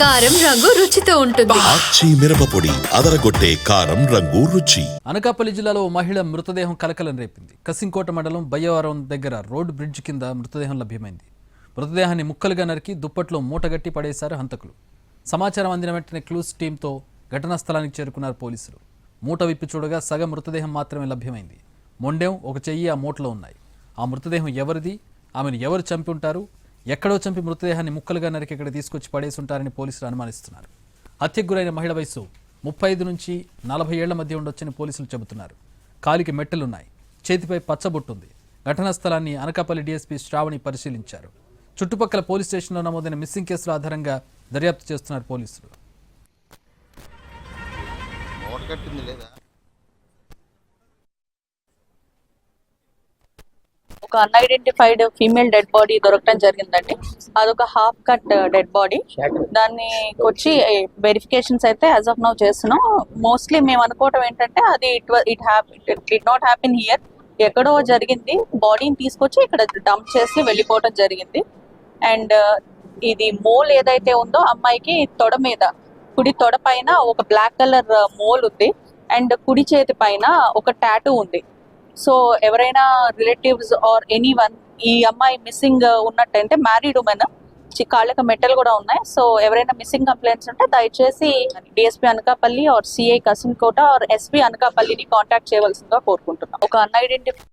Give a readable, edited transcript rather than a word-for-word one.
కారం రంగు రుచితో ఉంటుంది. ఆచి మిరపపొడి అదరగొట్టే కారం రంగు రుచి. అనకాపల్లి జిల్లాలో మహిళ మృతదేహం కలకలం రేపింది. కసింకోట మండలం బయ్యవరం దగ్గర రోడ్డు బ్రిడ్జ్ కింద మృతదేహం లభ్యమైంది. మృతదేహాన్ని ముక్కలుగా నరికి దుప్పట్లో మూటగట్టి పడేశారు హంతకులు. సమాచారం అందిన వెంటనే క్లూస్ టీంతో ఘటనా స్థలానికి చేరుకున్నారు పోలీసులు. మూట విప్పి చూడగా సగం మృతదేహం మాత్రమే లభ్యమైంది. మొండెం, ఒక చెయ్యి ఆ మూటలో ఉన్నాయి. ఆ మృతదేహం ఎవరిది, ఆమెను ఎవరు చంపి ఉంటారు, ఎక్కడో చంపి మృతదేహాన్ని ముక్కలుగా నరికి ఇక్కడ తీసుకొచ్చి పడేసుంటారని పోలీసులు అనుమానిస్తున్నారు. హత్యకు గురైన మహిళ వయసు 35 నుంచి 40 ఏళ్ల మధ్య ఉండొచ్చని పోలీసులు చెబుతున్నారు. కాలికి మెట్టెలున్నాయి, చేతిపై పచ్చబొట్టుంది. ఘటనా స్థలాన్ని అనకాపల్లి డీఎస్పీ శ్రావణి పరిశీలించారు. చుట్టుపక్కల పోలీస్ స్టేషన్లో నమోదైన మిస్సింగ్ కేసుల ఆధారంగా దర్యాప్తు చేస్తున్నారు పోలీసులు. ఒక అన్ఐడెంటిఫైడ్ ఫీమేల్ డెడ్ బాడీ దొరకడం జరిగిందండి. అదొక హాఫ్ కట్ డెడ్ బాడీ. దాన్ని వచ్చి వెరిఫికేషన్స్ అయితే యాజ్ ఆఫ్ నౌ చేస్తున్నాం. మోస్ట్లీ మేము అనుకోవటం ఏంటంటే అది ఇట్ నాట్ హ్యాపెన్ హియర్, ఎక్కడో జరిగింది. బాడీని తీసుకొచ్చి ఇక్కడ డంప్ చేసి వెళ్ళిపోవటం జరిగింది. అండ్ ఇది మోల్ ఏదైతే ఉందో అమ్మాయికి తొడ మీద, కుడి తొడ పైన ఒక బ్లాక్ కలర్ మోల్ ఉంది. అండ్ కుడి చేతి పైన ఒక టాటూ ఉంది. సో ఎవరైనా రిలేటివ్స్ ఆర్ ఎనీవన్ ఈ అమ్మాయి మిస్సింగ్ ఉన్నట్టయితే, మ్యారీడ్ ఉమెన్, కాళ్ళకి మెట్టలు కూడా ఉన్నాయి. సో ఎవరైనా మిస్సింగ్ కంప్లైంట్స్ ఉంటే దయచేసి DSP Anakapalli or CI Kasimkota or SP అనకాపల్లిని కాంటాక్ట్ చేయవలసిందిగా కోరుకుంటున్నాం. ఒక అన్ఐడెంటిఫైడ్